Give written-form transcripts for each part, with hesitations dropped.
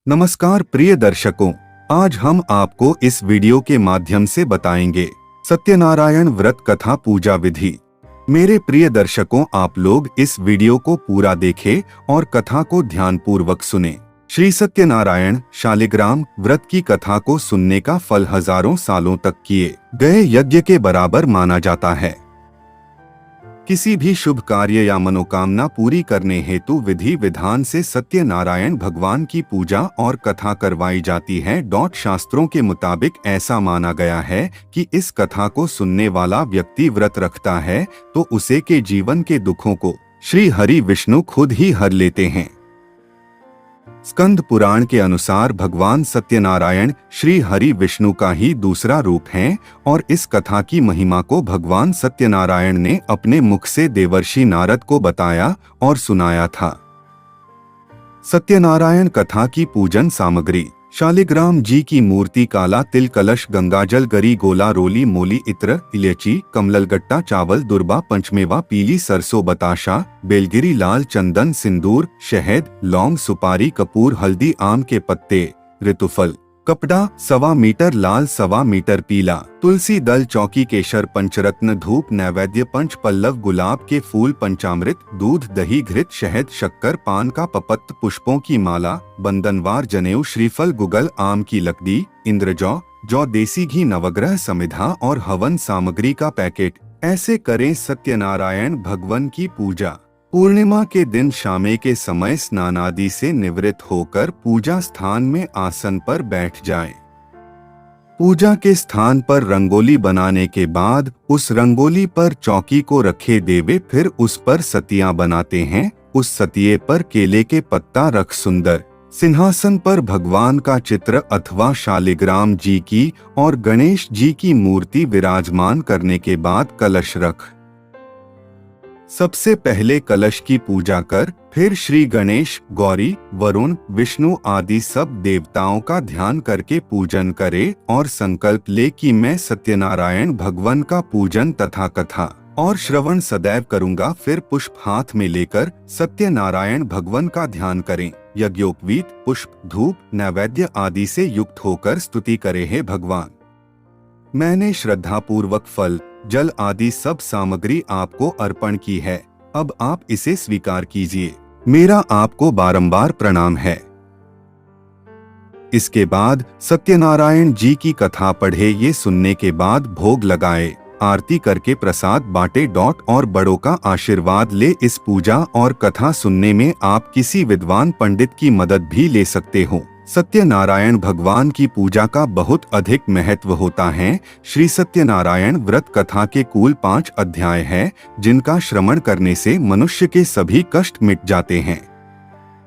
नमस्कार प्रिय दर्शकों, आज हम आपको इस वीडियो के माध्यम से बताएंगे सत्यनारायण व्रत कथा पूजा विधि। मेरे प्रिय दर्शकों, आप लोग इस वीडियो को पूरा देखें और कथा को ध्यानपूर्वक सुनें। श्री सत्यनारायण शालिग्राम व्रत की कथा को सुनने का फल हजारों सालों तक किए गए यज्ञ के बराबर माना जाता है। किसी भी शुभ कार्य या मनोकामना पूरी करने हेतु विधि विधान से सत्यनारायण भगवान की पूजा और कथा करवाई जाती है। शास्त्रों के मुताबिक ऐसा माना गया है कि इस कथा को सुनने वाला व्यक्ति व्रत रखता है तो उसे के जीवन के दुखों को श्री हरि विष्णु खुद ही हर लेते हैं। स्कंद पुराण के अनुसार भगवान सत्यनारायण श्री हरि विष्णु का ही दूसरा रूप हैं और इस कथा की महिमा को भगवान सत्यनारायण ने अपने मुख से देवर्षि नारद को बताया और सुनाया था। सत्यनारायण कथा की पूजन सामग्री: शालिग्राम जी की मूर्ति, काला तिल, कलश, गंगाजल, गरी, गोला, रोली, मोली, इत्र, इलायची, कमलगट्टा, चावल, दुर्बा, पंचमेवा, पीली सरसों, बताशा, बेलगिरी, लाल चंदन, सिंदूर, शहद, लौंग, सुपारी, कपूर, हल्दी, आम के पत्ते, ऋतुफल, कपड़ा, 1.25 मीटर लाल, 1.25 मीटर पीला, तुलसी दल, चौकी, केशर, पंचरत्न, धूप, नैवेद्य, पंच पल्लव, गुलाब के फूल, पंचामृत, दूध, दही, घृत, शहद, शक्कर, पान का पपत्त, पुष्पों की माला, बंधनवार, जनेऊ, श्रीफल, गुगल, आम की लकड़ी, इंद्रजौ, जौ, देसी घी, नवग्रह समिधा और हवन सामग्री का पैकेट। ऐसे करें सत्यनारायण भगवान की पूजा। पूर्णिमा के दिन शामे के समय स्नान आदि से निवृत्त होकर पूजा स्थान में आसन पर बैठ जाएं। पूजा के स्थान पर रंगोली बनाने के बाद उस रंगोली पर चौकी को रखे देवे, फिर उस पर सतियां बनाते हैं। उस सतिये पर केले के पत्ता रख सुंदर सिंहासन पर भगवान का चित्र अथवा शालिग्राम जी की और गणेश जी की मूर्ति विराजमान करने के बाद कलश रख। सबसे पहले कलश की पूजा कर फिर श्री गणेश, गौरी, वरुण, विष्णु आदि सब देवताओं का ध्यान करके पूजन करे और संकल्प ले कि मैं सत्यनारायण भगवान का पूजन तथा कथा और श्रवण सदैव करूंगा। फिर पुष्प हाथ में लेकर सत्यनारायण भगवान का ध्यान करें। यज्ञोपवीत, पुष्प, धूप, नैवेद्य आदि से युक्त होकर स्तुति करे, हे भगवान, मैंने श्रद्धा पूर्वक फल, जल आदि सब सामग्री आपको अर्पण की है, अब आप इसे स्वीकार कीजिए। मेरा आपको बारंबार प्रणाम है। इसके बाद सत्यनारायण जी की कथा पढ़े। ये सुनने के बाद भोग लगाए, आरती करके प्रसाद बांटे और बड़ों का आशीर्वाद ले। इस पूजा और कथा सुनने में आप किसी विद्वान पंडित की मदद भी ले सकते हो। सत्यनारायण भगवान की पूजा का बहुत अधिक महत्व होता है। श्री सत्यनारायण व्रत कथा के कुल 5 अध्याय हैं, जिनका श्रवण करने से मनुष्य के सभी कष्ट मिट जाते हैं।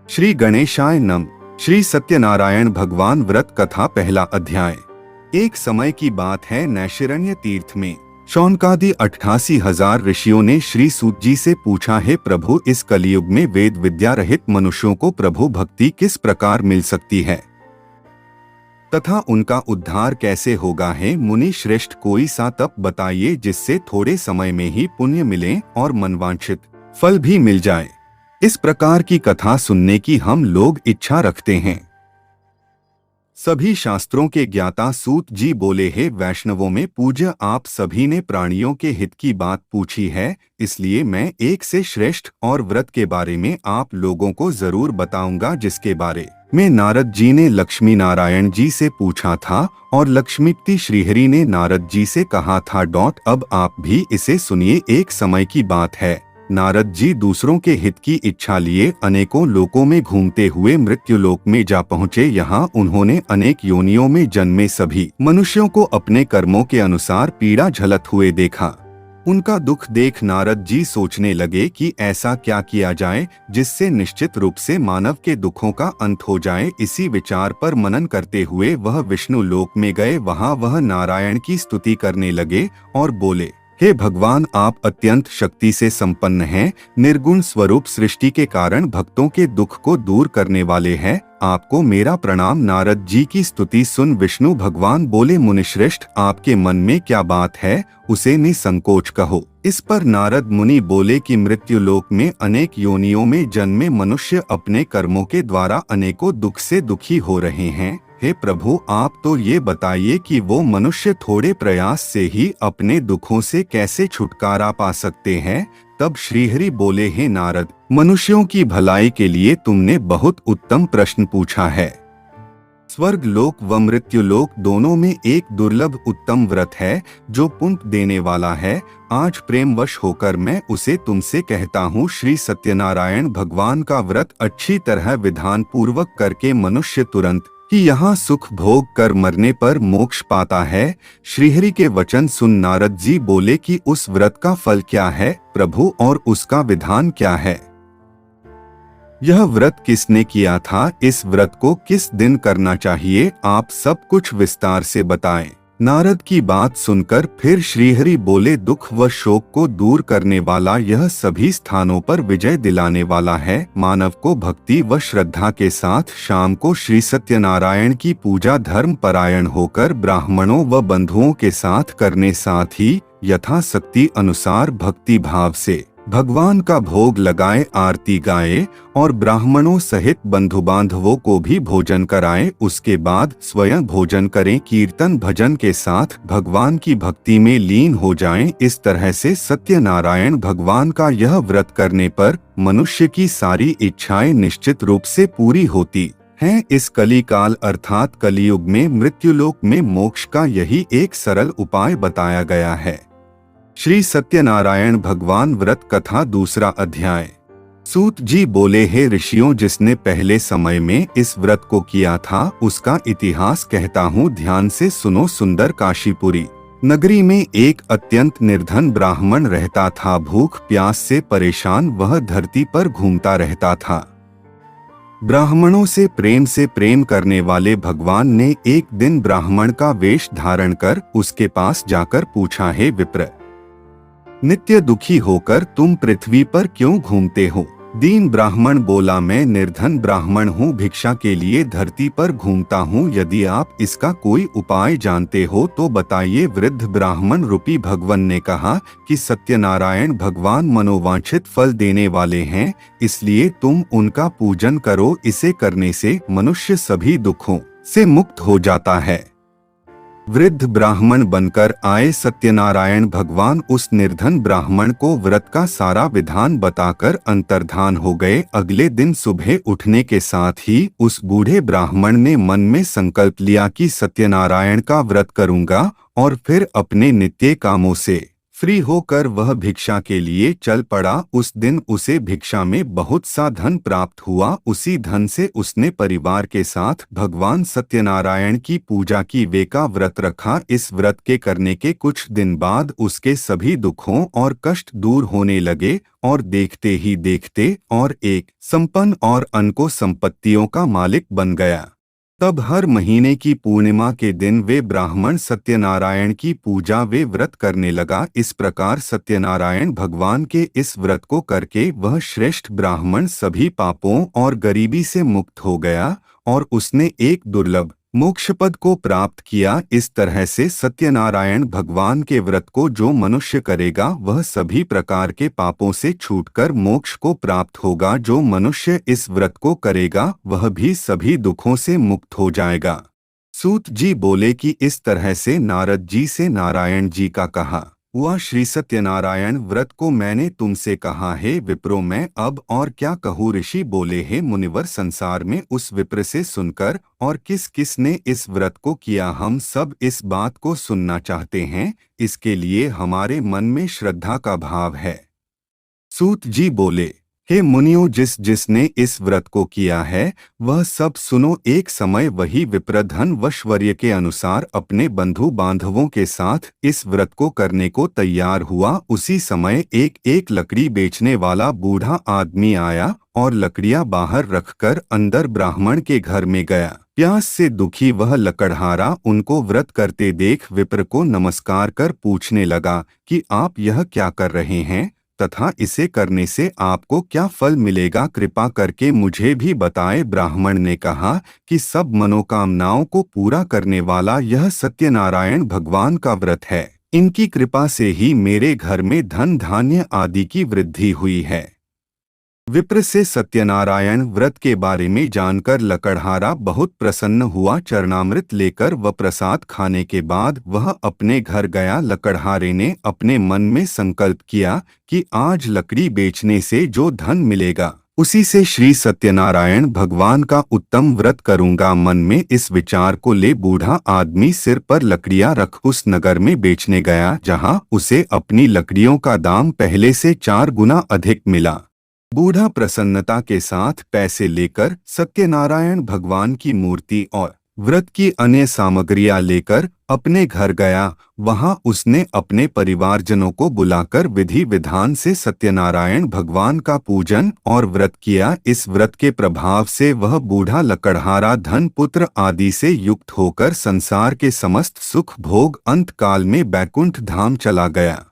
श्री गणेशाय नमः। श्री सत्यनारायण भगवान व्रत कथा, पहला अध्याय। एक समय की बात है, नैशिरण्य तीर्थ में शौनकादि 88,000 ऋषियों ने श्री सूत जी से पूछा, है प्रभु, इस कलयुग में वेद विद्या रहित मनुष्यों को प्रभु भक्ति किस प्रकार मिल सकती है तथा उनका उद्धार कैसे होगा? है मुनि श्रेष्ठ, कोई सा तप बताइए जिससे थोड़े समय में ही पुण्य मिले और मनवांछित फल भी मिल जाए। इस प्रकार की कथा सुनने की हम लोग इच्छा रखते हैं। सभी शास्त्रों के ज्ञाता सूत जी बोले, हे वैष्णवों में पूज्य, आप सभी ने प्राणियों के हित की बात पूछी है, इसलिए मैं एक से श्रेष्ठ और व्रत के बारे में आप लोगों को जरूर बताऊंगा, जिसके बारे में नारद जी ने लक्ष्मी नारायण जी से पूछा था और लक्ष्मीपति श्रीहरि ने नारद जी से कहा था। अब आप भी इसे सुनिए। एक समय की बात है, नारद जी दूसरों के हित की इच्छा लिए अनेकों लोकों में घूमते हुए मृत्युलोक में जा पहुँचे। यहाँ उन्होंने अनेक योनियों में जन्मे सभी मनुष्यों को अपने कर्मों के अनुसार पीड़ा झलत हुए देखा। उनका दुख देख नारद जी सोचने लगे कि ऐसा क्या किया जाए जिससे निश्चित रूप से मानव के दुखों का अंत हो जाए। इसी विचार पर मनन करते हुए वह विष्णु लोक में गए। वहाँ वह नारायण की स्तुति करने लगे और बोले, हे भगवान, आप अत्यंत शक्ति से संपन्न हैं, निर्गुण स्वरूप सृष्टि के कारण भक्तों के दुख को दूर करने वाले हैं। आपको मेरा प्रणाम। नारद जी की स्तुति सुन विष्णु भगवान बोले, मुनिश्रेष्ठ, आपके मन में क्या बात है, उसे निसंकोच कहो। इस पर नारद मुनि बोले कि मृत्यु लोक में अनेक योनियों में जन्मे मनुष्य अपने कर्मों के द्वारा अनेकों दुख से दुखी हो रहे हैं। हे प्रभु, आप तो ये बताइए कि वो मनुष्य थोड़े प्रयास से ही अपने दुखों से कैसे छुटकारा पा सकते हैं। तब श्रीहरि बोले, हे नारद, मनुष्यों की भलाई के लिए तुमने बहुत उत्तम प्रश्न पूछा है। स्वर्ग लोक व मृत्यु लोक दोनों में एक दुर्लभ उत्तम व्रत है जो पुण्य देने वाला है। आज प्रेमवश होकर मैं उसे तुमसे कहता हूँ। श्री सत्यनारायण भगवान का व्रत अच्छी तरह विधान पूर्वक करके मनुष्य तुरंत ही यहाँ सुख भोग कर मरने पर मोक्ष पाता है। श्रीहरि के वचन सुन नारद जी बोले कि उस व्रत का फल क्या है प्रभु, और उसका विधान क्या है? यह व्रत किसने किया था? इस व्रत को किस दिन करना चाहिए? आप सब कुछ विस्तार से बताएं। नारद की बात सुनकर फिर श्रीहरि बोले, दुख व शोक को दूर करने वाला, यह सभी स्थानों पर विजय दिलाने वाला है। मानव को भक्ति व श्रद्धा के साथ शाम को श्री सत्यनारायण की पूजा धर्म परायण होकर ब्राह्मणों व बंधुओं के साथ करने, साथ ही यथाशक्ति अनुसार भक्ति भाव से भगवान का भोग लगाए, आरती गाए और ब्राह्मणों सहित बंधु बांधवों को भी भोजन कराएं। उसके बाद स्वयं भोजन करें, कीर्तन भजन के साथ भगवान की भक्ति में लीन हो जाएं। इस तरह से सत्यनारायण भगवान का यह व्रत करने पर मनुष्य की सारी इच्छाएं निश्चित रूप से पूरी होती हैं। इस कली काल अर्थात कलियुग में मृत्युलोक में मोक्ष का यही एक सरल उपाय बताया गया है। श्री सत्यनारायण भगवान व्रत कथा दूसरा अध्याय। सूत जी बोले, हे ऋषियों, जिसने पहले समय में इस व्रत को किया था उसका इतिहास कहता हूँ, ध्यान से सुनो। सुंदर काशीपुरी नगरी में एक अत्यंत निर्धन ब्राह्मण रहता था। भूख प्यास से परेशान वह धरती पर घूमता रहता था। ब्राह्मणों से प्रेम करने वाले भगवान ने एक दिन ब्राह्मण का वेश धारण कर उसके पास जाकर पूछा, हे विप्र, नित्य दुखी होकर तुम पृथ्वी पर क्यों घूमते हो? दीन ब्राह्मण बोला, मैं निर्धन ब्राह्मण हूँ, भिक्षा के लिए धरती पर घूमता हूँ। यदि आप इसका कोई उपाय जानते हो तो बताइए। वृद्ध ब्राह्मण रूपी भगवान ने कहा कि सत्यनारायण भगवान मनोवांछित फल देने वाले हैं, इसलिए तुम उनका पूजन करो। इसे करने से मनुष्य सभी दुखों से मुक्त हो जाता है। वृद्ध ब्राह्मण बनकर आए सत्यनारायण भगवान उस निर्धन ब्राह्मण को व्रत का सारा विधान बताकर अंतर्धान हो गए। अगले दिन सुबह उठने के साथ ही उस बूढ़े ब्राह्मण ने मन में संकल्प लिया कि सत्यनारायण का व्रत करूंगा, और फिर अपने नित्य कामों से फ्री होकर वह भिक्षा के लिए चल पड़ा। उस दिन उसे भिक्षा में बहुत सा धन प्राप्त हुआ। उसी धन से उसने परिवार के साथ भगवान सत्यनारायण की पूजा की, वे का व्रत रखा। इस व्रत के करने के कुछ दिन बाद उसके सभी दुखों और कष्ट दूर होने लगे, और देखते ही देखते और एक संपन्न और अनको संपत्तियों का मालिक बन गया। तब हर महीने की पूर्णिमा के दिन वे ब्राह्मण सत्यनारायण की पूजा वे व्रत करने लगा। इस प्रकार सत्यनारायण भगवान के इस व्रत को करके वह श्रेष्ठ ब्राह्मण सभी पापों और गरीबी से मुक्त हो गया, और उसने एक दुर्लभ मोक्षपद को प्राप्त किया। इस तरह से सत्यनारायण भगवान के व्रत को जो मनुष्य करेगा वह सभी प्रकार के पापों से छूटकर मोक्ष को प्राप्त होगा। जो मनुष्य इस व्रत को करेगा वह भी सभी दुखों से मुक्त हो जाएगा। सूत जी बोले कि इस तरह से नारद जी से नारायण जी का कहा हुआ श्री सत्यनारायण व्रत को मैंने तुमसे कहा है विप्रो, मैं अब और क्या कहूँ। ऋषि बोले, हे मुनिवर, संसार में उस विप्र से सुनकर और किस किस ने इस व्रत को किया, हम सब इस बात को सुनना चाहते हैं। इसके लिए हमारे मन में श्रद्धा का भाव है। सूत जी बोले, हे मुनियों, जिस जिसने इस व्रत को किया है वह सब सुनो। एक समय वही विप्र धन वशवर्य के अनुसार अपने बंधु बांधवों के साथ इस व्रत को करने को तैयार हुआ। उसी समय एक लकड़ी बेचने वाला बूढ़ा आदमी आया और लकड़ियां बाहर रखकर अंदर ब्राह्मण के घर में गया। प्यास से दुखी वह लकड़हारा उनको व्रत करते देख विप्र को नमस्कार कर पूछने लगा कि आप यह क्या कर रहे हैं तथा इसे करने से आपको क्या फल मिलेगा, कृपा करके मुझे भी बताए। ब्राह्मण ने कहा कि सब मनोकामनाओं को पूरा करने वाला यह सत्यनारायण भगवान का व्रत है। इनकी कृपा से ही मेरे घर में धन धान्य आदि की वृद्धि हुई है। विप्र से सत्यनारायण व्रत के बारे में जानकर लकड़हारा बहुत प्रसन्न हुआ। चरणामृत लेकर व प्रसाद खाने के बाद वह अपने घर गया। लकड़हारे ने अपने मन में संकल्प किया कि आज लकड़ी बेचने से जो धन मिलेगा उसी से श्री सत्यनारायण भगवान का उत्तम व्रत करूंगा। मन में इस विचार को ले बूढ़ा आदमी सिर पर लकड़ियां रख उस नगर में बेचने गया जहां उसे अपनी लकड़ियों का दाम पहले से 4 गुना अधिक मिला। बूढ़ा प्रसन्नता के साथ पैसे लेकर सत्यनारायण भगवान की मूर्ति और व्रत की अन्य सामग्रियां लेकर अपने घर गया। वहां उसने अपने परिवारजनों को बुलाकर विधि विधान से सत्यनारायण भगवान का पूजन और व्रत किया। इस व्रत के प्रभाव से वह बूढ़ा लकड़हारा धन पुत्र आदि से युक्त होकर संसार के समस्त सुख भोग अंत काल में बैकुंठ धाम चला गया।